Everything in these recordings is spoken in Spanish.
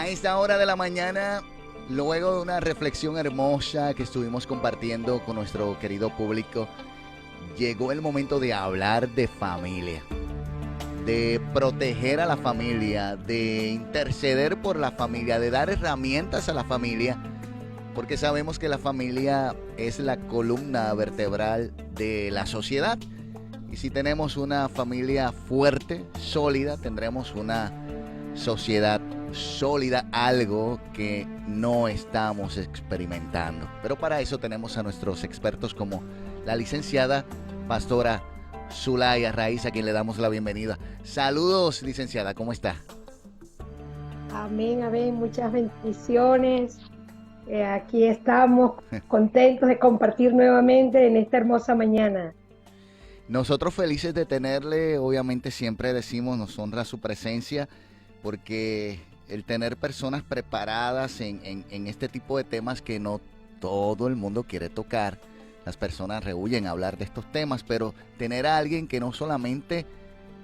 A esta hora de la mañana, luego de una reflexión hermosa que estuvimos compartiendo con nuestro querido público, llegó el momento de hablar de familia, de proteger a la familia, de interceder por la familia, de dar herramientas a la familia, porque sabemos que la familia es la columna vertebral de la sociedad. Y si tenemos una familia fuerte, sólida, tendremos una sociedad sólida, algo que no estamos experimentando. Pero para eso tenemos a nuestros expertos como la licenciada pastora Zulay Arraiz, a quien le damos la bienvenida. Saludos, licenciada, ¿cómo está? Amén, amén, muchas bendiciones. Aquí estamos contentos de compartir nuevamente en esta hermosa mañana. Nosotros felices de tenerle, obviamente siempre decimos, nos honra su presencia, porque el tener personas preparadas en este tipo de temas que no todo el mundo quiere tocar, las personas rehuyen a hablar de estos temas, pero tener a alguien que no solamente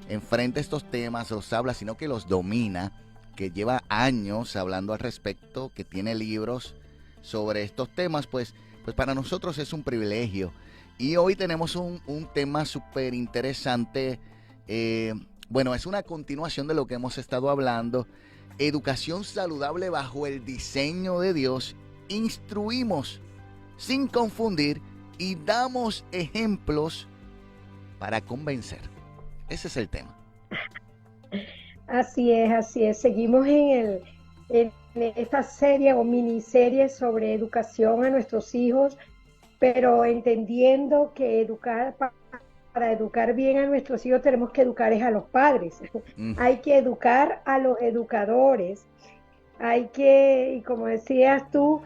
enfrenta estos temas, los habla, sino que los domina, que lleva años hablando al respecto, que tiene libros sobre estos temas, pues para nosotros es un privilegio. Y hoy tenemos un tema súper interesante. Bueno, es una continuación de lo que hemos estado hablando. Educación saludable bajo el diseño de Dios. Instruimos sin confundir y damos ejemplos para convencer. Ese es el tema. Así es, así es. Seguimos en esta serie o miniserie sobre educación a nuestros hijos, pero entendiendo que para educar bien a nuestros hijos tenemos que educar a los padres. Hay que educar a los educadores. Y como decías tú,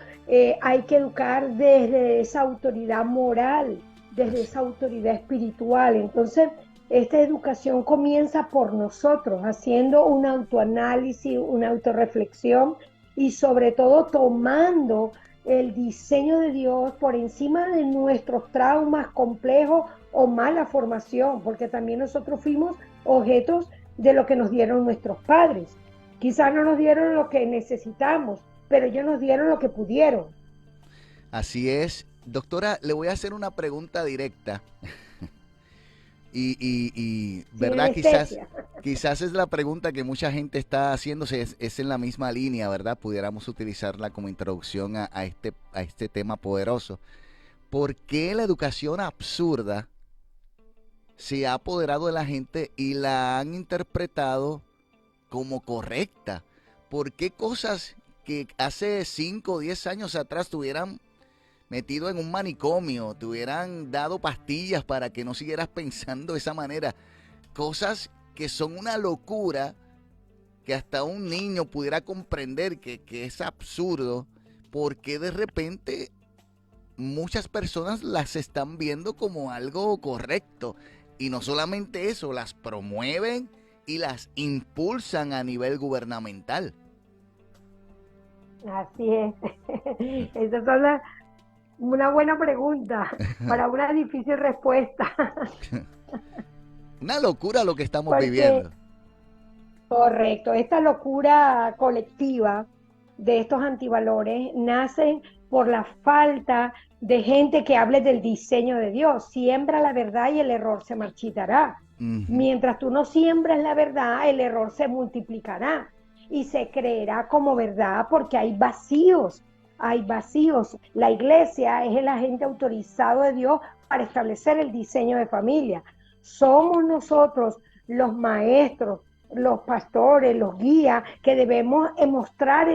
hay que educar desde esa autoridad moral, desde esa autoridad espiritual. Entonces, esta educación comienza por nosotros, haciendo un autoanálisis, una autorreflexión y sobre todo tomando el diseño de Dios por encima de nuestros traumas complejos o mala formación, porque también nosotros fuimos objetos de lo que nos dieron nuestros padres. Quizás no nos dieron lo que necesitamos, pero ellos nos dieron lo que pudieron. Así es. Doctora, le voy a hacer una pregunta directa. ¿Verdad? Quizás es la pregunta que mucha gente está haciéndose, es en la misma línea, ¿verdad? Pudiéramos utilizarla como introducción a este tema poderoso. ¿Por qué la educación absurda se ha apoderado de la gente y la han interpretado como correcta? ¿Por qué cosas que hace 5 o 10 años atrás tuvieran metido en un manicomio, te hubieran dado pastillas para que no siguieras pensando de esa manera? Cosas que son una locura, que hasta un niño pudiera comprender que es absurdo, porque de repente muchas personas las están viendo como algo correcto. Y no solamente eso, las promueven y las impulsan a nivel gubernamental. Así es. Esas son una buena pregunta para una difícil respuesta. Una locura lo que estamos Porque, viviendo. correcto, esta locura colectiva de estos antivalores nace por la falta de gente que hable del diseño de Dios. Siembra la verdad y el error se marchitará. Mientras tú no siembras la verdad, el error se multiplicará y se creerá como verdad porque hay vacíos. Hay vacíos. La iglesia es el agente autorizado de Dios para establecer el diseño de familia. Somos nosotros los maestros, los pastores, los guías, que debemos mostrar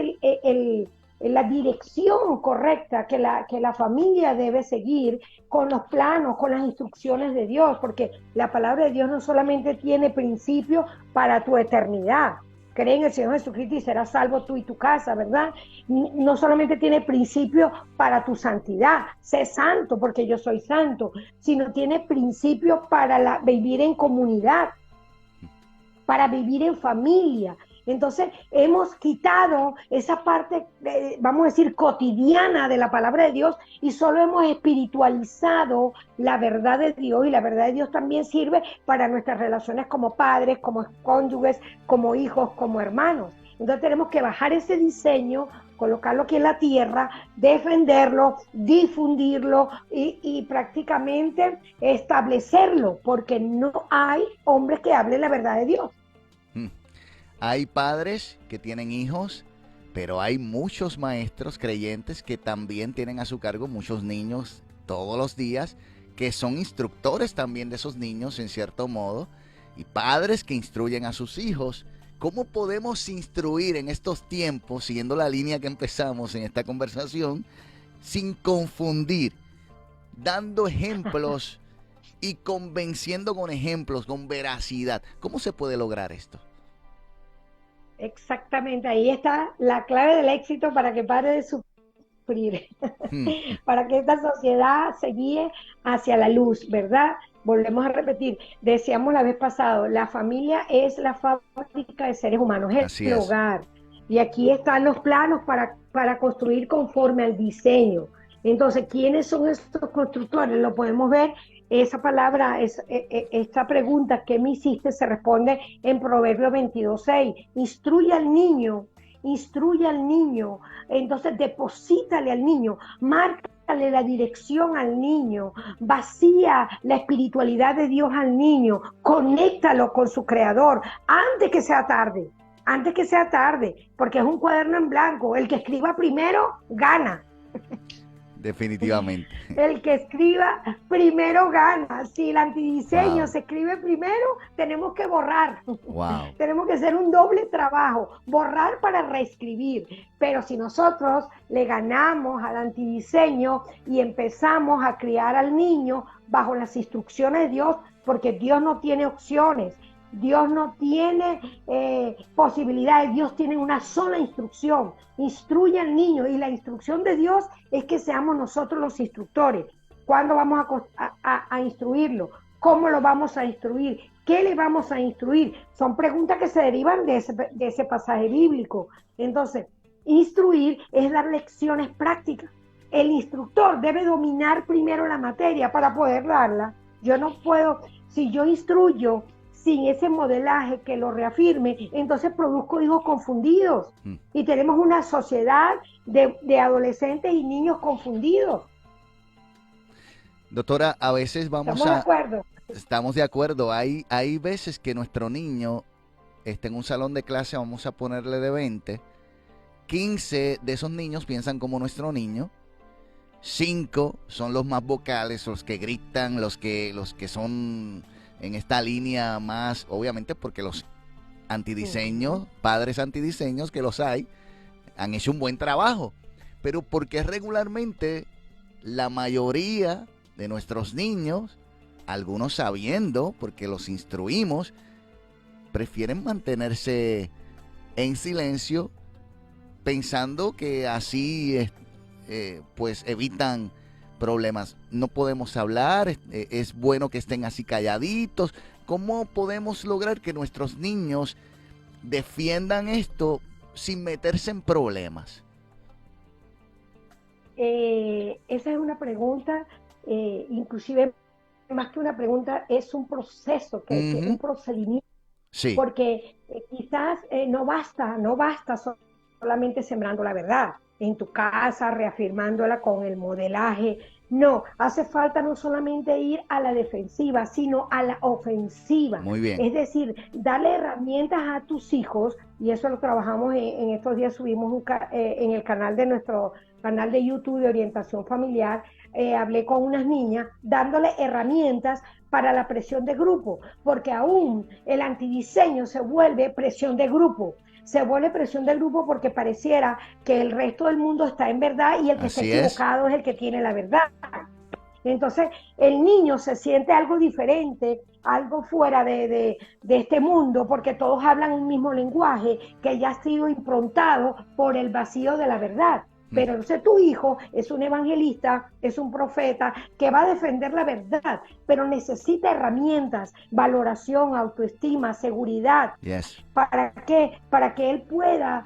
la dirección correcta que la familia debe seguir con los planos, con las instrucciones de Dios, porque la palabra de Dios no solamente tiene principios para tu eternidad. Cree en el Señor Jesucristo y serás salvo tú y tu casa, ¿verdad? No solamente tiene principios para tu santidad, sé santo porque yo soy santo, sino tiene principios para vivir en comunidad, para vivir en familia. Entonces hemos quitado esa parte, vamos a decir, cotidiana de la palabra de Dios y solo hemos espiritualizado la verdad de Dios, y la verdad de Dios también sirve para nuestras relaciones como padres, como cónyuges, como hijos, como hermanos. Entonces tenemos que bajar ese diseño, colocarlo aquí en la tierra, defenderlo, difundirlo y prácticamente establecerlo, porque no hay hombres que hablen la verdad de Dios. Hay padres que tienen hijos, pero hay muchos maestros creyentes que también tienen a su cargo muchos niños todos los días, que son instructores también de esos niños en cierto modo, y padres que instruyen a sus hijos. ¿Cómo podemos instruir en estos tiempos, siguiendo la línea que empezamos en esta conversación, sin confundir, dando ejemplos y convenciendo con ejemplos, con veracidad? ¿Cómo se puede lograr esto? Exactamente, ahí está la clave del éxito para que pare de sufrir, para que esta sociedad se guíe hacia la luz, ¿verdad? Volvemos a repetir, decíamos la vez pasada, la familia es la fábrica de seres humanos, es Así el es. hogar. Y aquí están los planos para construir conforme al diseño. Entonces, ¿quiénes son estos constructores? Lo podemos ver, esa palabra, esta pregunta que me hiciste se responde en Proverbios 22:6. Instruye al niño, entonces deposítale al niño, márcale la dirección al niño, vacía la espiritualidad de Dios al niño, conéctalo con su creador antes que sea tarde, porque es un cuaderno en blanco, el que escriba primero gana. Definitivamente. El que escriba primero gana. Si el antidiseño Wow. se escribe primero, tenemos que borrar. Wow. Tenemos que hacer un doble trabajo, borrar para reescribir. Pero si nosotros le ganamos al antidiseño y empezamos a criar al niño bajo las instrucciones de Dios, porque Dios no tiene opciones, Dios no tiene posibilidades, Dios tiene una sola instrucción. Instruye al niño, y la instrucción de Dios es que seamos nosotros los instructores. ¿Cuándo vamos a instruirlo? ¿Cómo lo vamos a instruir? ¿Qué le vamos a instruir? Son preguntas que se derivan de ese pasaje bíblico. Entonces, instruir es dar lecciones prácticas. El instructor debe dominar primero la materia para poder darla. Yo no puedo, si yo instruyo sin ese modelaje que lo reafirme, entonces produzco hijos confundidos. Y tenemos una sociedad de adolescentes y niños confundidos. Doctora, a veces ¿Estamos de acuerdo? Estamos de acuerdo. Hay veces que nuestro niño está en un salón de clase, vamos a ponerle de 20, 15 de esos niños piensan como nuestro niño, 5 son los más vocales, los que gritan, los que son en esta línea más, obviamente porque los antidiseños, padres antidiseños que los hay, han hecho un buen trabajo, pero porque regularmente la mayoría de nuestros niños, algunos sabiendo, porque los instruimos, prefieren mantenerse en silencio, pensando que así pues evitan problemas. No podemos hablar, es bueno que estén así calladitos. ¿Cómo podemos lograr que nuestros niños defiendan esto sin meterse en problemas? Esa es una pregunta, inclusive más que una pregunta, es un proceso, un procedimiento. Sí. Porque quizás no basta solamente sembrando la verdad en tu casa, reafirmándola con el modelaje. No, hace falta no solamente ir a la defensiva, sino a la ofensiva. Muy bien. Es decir, darle herramientas a tus hijos, y eso lo trabajamos en estos días, subimos en el canal de nuestro canal de YouTube de orientación familiar, hablé con unas niñas dándole herramientas para la presión de grupo, porque aún el antidiseño se vuelve presión de grupo. Se vuelve presión del grupo porque pareciera que el resto del mundo está en verdad y el que está equivocado es el que tiene la verdad. Entonces, el niño se siente algo diferente, algo fuera de este mundo, porque todos hablan un mismo lenguaje que ya ha sido improntado por el vacío de la verdad. Pero entonces tu hijo es un evangelista, es un profeta que va a defender la verdad, pero necesita herramientas, valoración, autoestima, seguridad. Yes. ¿Para qué? Para que él pueda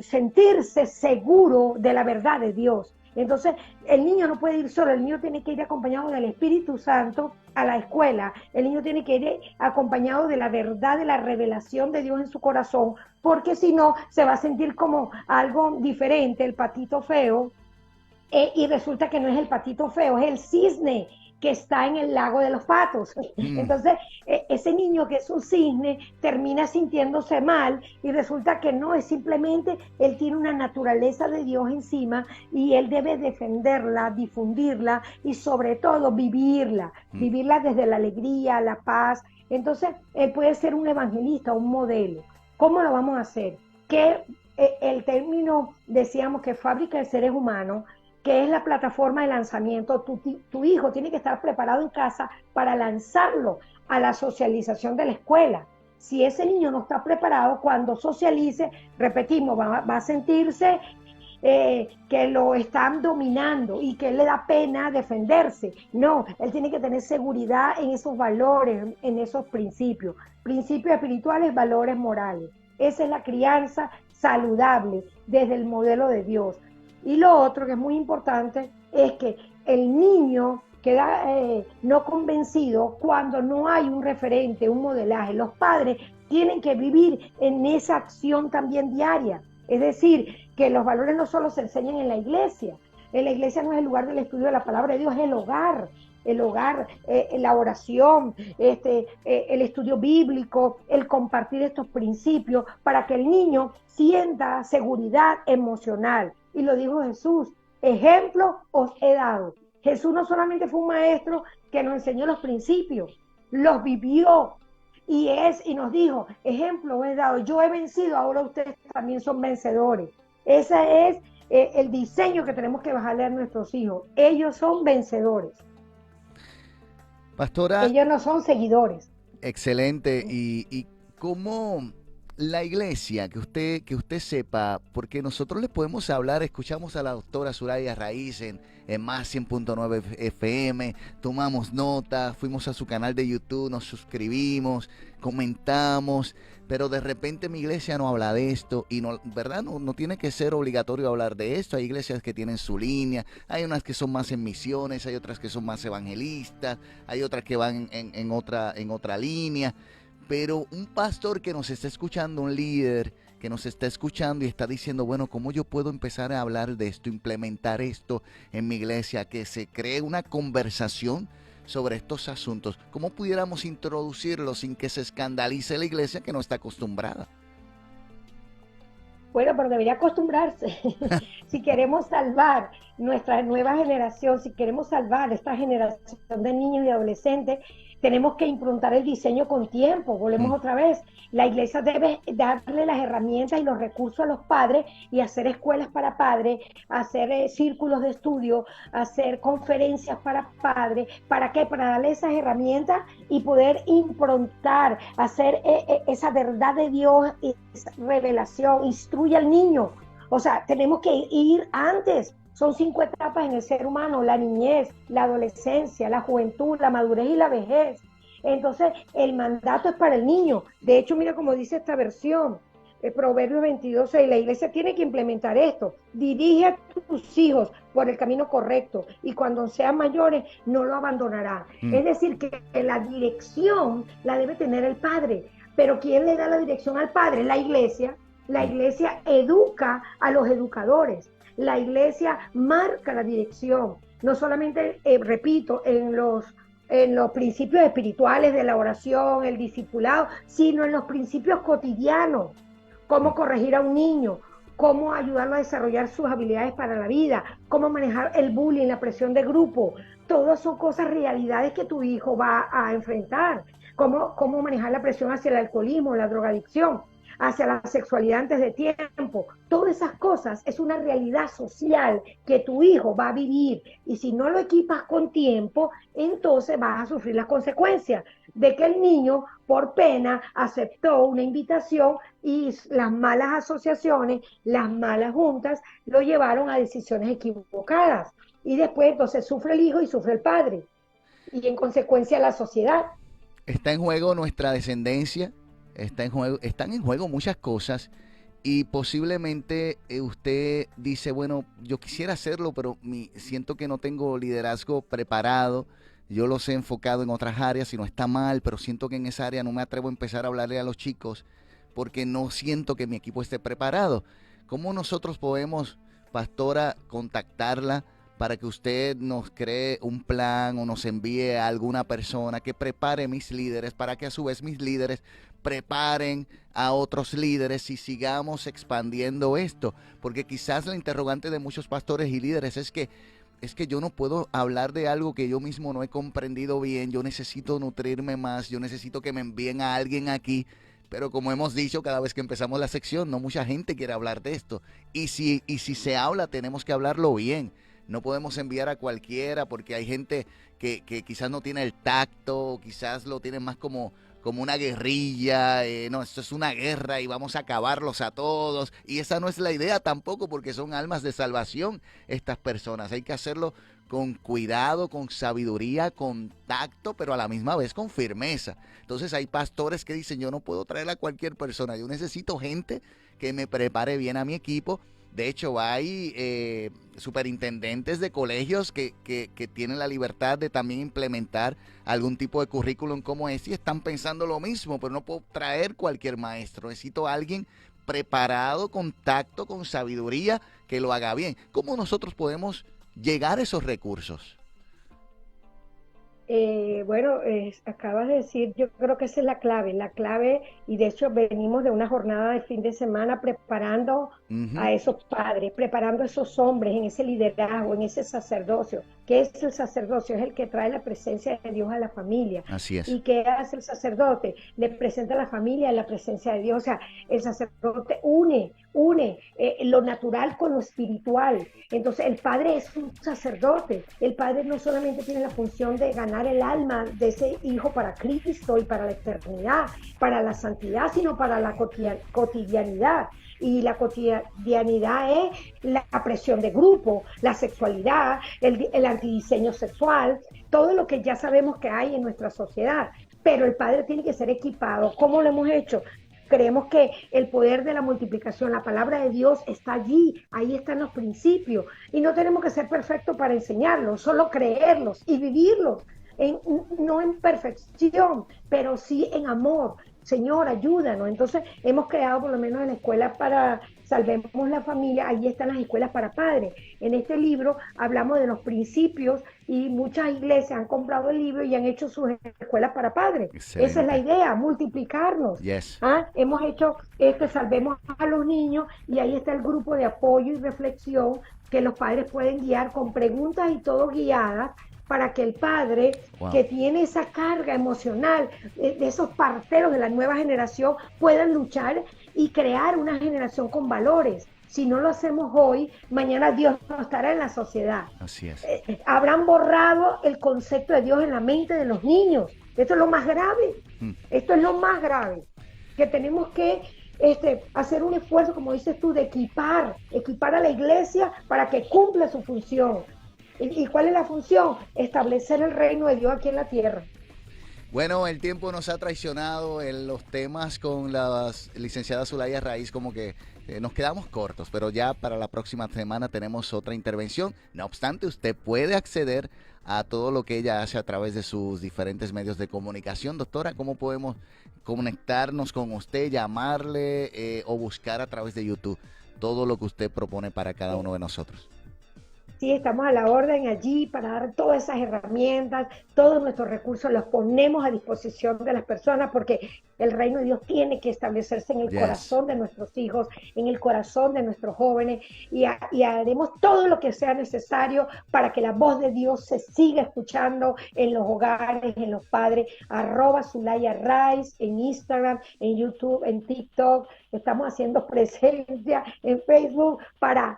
sentirse seguro de la verdad de Dios. Entonces, el niño no puede ir solo, el niño tiene que ir acompañado del Espíritu Santo a la escuela, el niño tiene que ir acompañado de la verdad, de la revelación de Dios en su corazón, porque si no, se va a sentir como algo diferente, el patito feo, y resulta que no es el patito feo, es el cisne que está en el lago de los patos. Entonces, ese niño que es un cisne termina sintiéndose mal y resulta que no, es simplemente él tiene una naturaleza de Dios encima y él debe defenderla, difundirla y sobre todo vivirla desde la alegría, la paz. Entonces, él puede ser un evangelista, un modelo. ¿Cómo lo vamos a hacer? Que el término, decíamos que fábrica de seres humanos, que es la plataforma de lanzamiento, tu hijo tiene que estar preparado en casa para lanzarlo a la socialización de la escuela. Si ese niño no está preparado, cuando socialice, repetimos, va a sentirse que lo están dominando y que le da pena defenderse. No, él tiene que tener seguridad en esos valores, en esos principios espirituales, valores morales. Esa es la crianza saludable desde el modelo de Dios. Y lo otro que es muy importante es que el niño queda no convencido cuando no hay un referente, un modelaje. Los padres tienen que vivir en esa acción también diaria. Es decir, que los valores no solo se enseñan en la iglesia. En la iglesia no es el lugar del estudio de la palabra de Dios, es el hogar, la oración, el estudio bíblico, el compartir estos principios para que el niño sienta seguridad emocional. Y lo dijo Jesús, ejemplo os he dado. Jesús no solamente fue un maestro que nos enseñó los principios, los vivió y nos dijo, ejemplo os he dado, yo he vencido, ahora ustedes también son vencedores. Ese es el diseño que tenemos que bajarle a nuestros hijos. Ellos son vencedores. Pastora, ellos no son seguidores. Excelente. Y cómo la iglesia, que usted sepa, porque nosotros les podemos hablar, escuchamos a la doctora Suraya Raíz en Más 100.9 FM, tomamos nota, fuimos a su canal de YouTube, nos suscribimos, comentamos, pero de repente mi iglesia no habla de esto y no, ¿verdad? No tiene que ser obligatorio hablar de esto. Hay iglesias que tienen su línea, hay unas que son más en misiones, hay otras que son más evangelistas, hay otras que van en otra línea. Pero un pastor que nos está escuchando, un líder que nos está escuchando y está diciendo, bueno, ¿cómo yo puedo empezar a hablar de esto, implementar esto en mi iglesia, que se cree una conversación sobre estos asuntos? ¿Cómo pudiéramos introducirlo sin que se escandalice la iglesia que no está acostumbrada? Bueno, pero debería acostumbrarse. Si queremos salvar nuestra nueva generación, si queremos salvar esta generación de niños y adolescentes, tenemos que improntar el diseño con tiempo. Volvemos otra vez. La iglesia debe darle las herramientas y los recursos a los padres y hacer escuelas para padres, hacer círculos de estudio, hacer conferencias para padres. ¿Para qué? Para darle esas herramientas y poder improntar, hacer esa verdad de Dios, esa revelación, instruye al niño. O sea, tenemos que ir antes. Son 5 etapas en el ser humano: la niñez, la adolescencia, la juventud, la madurez y la vejez. Entonces, el mandato es para el niño. De hecho, mira cómo dice esta versión, Proverbios 22:6, la iglesia tiene que implementar esto. Dirige a tus hijos por el camino correcto y cuando sean mayores no lo abandonarán. Es decir, que la dirección la debe tener el padre. Pero ¿quién le da la dirección al padre? La iglesia. La iglesia educa a los educadores. La iglesia marca la dirección, no solamente, repito, en los principios espirituales de la oración, el discipulado, sino en los principios cotidianos, cómo corregir a un niño, cómo ayudarlo a desarrollar sus habilidades para la vida, cómo manejar el bullying, la presión de grupo. Todas son cosas, realidades que tu hijo va a enfrentar, cómo manejar la presión hacia el alcoholismo, la drogadicción, hacia la sexualidad antes de tiempo. Todas esas cosas es una realidad social que tu hijo va a vivir y si no lo equipas con tiempo, entonces vas a sufrir las consecuencias de que el niño por pena aceptó una invitación y las malas asociaciones, las malas juntas lo llevaron a decisiones equivocadas y después entonces sufre el hijo y sufre el padre y en consecuencia la sociedad. Está en juego nuestra descendencia. Están en juego muchas cosas Y posiblemente usted dice, bueno, yo quisiera hacerlo, pero siento que no tengo liderazgo preparado. Yo los he enfocado en otras áreas y no está mal, pero siento que en esa área no me atrevo a empezar a hablarle a los chicos porque no siento que mi equipo esté preparado. ¿Cómo nosotros podemos, pastora, contactarla para que usted nos cree un plan o nos envíe a alguna persona que prepare mis líderes para que a su vez mis líderes preparen a otros líderes y sigamos expandiendo esto? Porque quizás la interrogante de muchos pastores y líderes es que yo no puedo hablar de algo que yo mismo no he comprendido bien, yo necesito nutrirme más, yo necesito que me envíen a alguien aquí, pero como hemos dicho cada vez que empezamos la sección, no mucha gente quiere hablar de esto, y si se habla tenemos que hablarlo bien, no podemos enviar a cualquiera porque hay gente que quizás no tiene el tacto, quizás lo tiene más como una guerrilla, no, esto es una guerra y vamos a acabarlos a todos. Y esa no es la idea tampoco, porque son almas de salvación estas personas. Hay que hacerlo con cuidado, con sabiduría, con tacto, pero a la misma vez con firmeza. Entonces hay pastores que dicen, yo no puedo traer a cualquier persona, yo necesito gente que me prepare bien a mi equipo. De hecho, hay superintendentes de colegios que tienen la libertad de también implementar algún tipo de currículum como este y están pensando lo mismo, pero no puedo traer cualquier maestro. Necesito a alguien preparado, con tacto, con sabiduría, que lo haga bien. ¿Cómo nosotros podemos llegar a esos recursos? Bueno, acabas de decir, yo creo que esa es la clave, y de hecho venimos de una jornada de fin de semana preparando Ujú. a esos padres, preparando a esos hombres en ese liderazgo, en ese sacerdocio. ¿Qué es el sacerdocio? Es el que trae la presencia de Dios a la familia. Así es. ¿Y qué hace el sacerdote? Le presenta a la familia la presencia de Dios. O sea, el sacerdote une lo natural con lo espiritual. Entonces, el padre es un sacerdote. El padre no solamente tiene la función de ganar el alma de ese hijo para Cristo y para la eternidad, para la santidad, sino para la cotidianidad. Y la cotidianidad es la presión de grupo, la sexualidad, el antidiseño sexual, todo lo que ya sabemos que hay en nuestra sociedad. Pero el padre tiene que ser equipado. ¿Cómo lo hemos hecho? Creemos que el poder de la multiplicación, la palabra de Dios está allí, ahí están los principios, y no tenemos que ser perfectos para enseñarlos, solo creerlos y vivirlos, no en perfección, pero sí en amor. Señor, ayúdanos. Entonces, hemos creado por lo menos en la escuela para Salvemos la Familia, ahí están las escuelas para padres. En este libro hablamos de los principios y muchas iglesias han comprado el libro y han hecho sus escuelas para padres. Esa es la Excelente. idea, multiplicarnos. Yes. ¿Ah? Hemos hecho Salvemos a los Niños, y ahí está el grupo de apoyo y reflexión que los padres pueden guiar con preguntas y todo guiadas para que el padre Wow. que tiene esa carga emocional de esos parteros de la nueva generación puedan luchar y crear una generación con valores. Si no lo hacemos hoy, mañana Dios no estará en la sociedad. Así es. Habrán borrado el concepto de Dios en la mente de los niños. Esto es lo más grave. Mm. Esto es lo más grave. Que tenemos que hacer un esfuerzo, como dices tú, de equipar a la iglesia para que cumpla su función. ¿Y cuál es la función? Establecer el reino de Dios aquí en la tierra. Bueno, el tiempo nos ha traicionado en los temas con la licenciada Zulaya Raiz, como que nos quedamos cortos, pero ya para la próxima semana tenemos otra intervención. No obstante, usted puede acceder a todo lo que ella hace a través de sus diferentes medios de comunicación. Doctora, ¿cómo podemos conectarnos con usted, llamarle o buscar a través de YouTube todo lo que usted propone para cada uno de nosotros? Sí, estamos a la orden allí para dar todas esas herramientas, todos nuestros recursos los ponemos a disposición de las personas, porque el reino de Dios tiene que establecerse en el Yes. corazón de nuestros hijos, en el corazón de nuestros jóvenes, y haremos todo lo que sea necesario para que la voz de Dios se siga escuchando en los hogares, en los padres. @Zulaya Rice en Instagram, en YouTube, en TikTok. Estamos haciendo presencia en Facebook para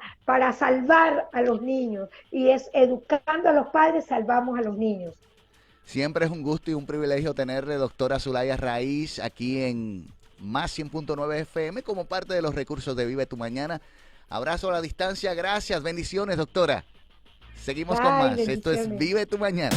salvar a los niños, y es educando a los padres, salvamos a los niños. Siempre es un gusto y un privilegio tenerle, doctora Zulaya Raiz, aquí en Más 100.9 FM como parte de los recursos de Vive tu Mañana. Abrazo a la distancia, gracias, bendiciones, doctora. Seguimos con Ay, más. Esto es bendiciones. Vive tu Mañana.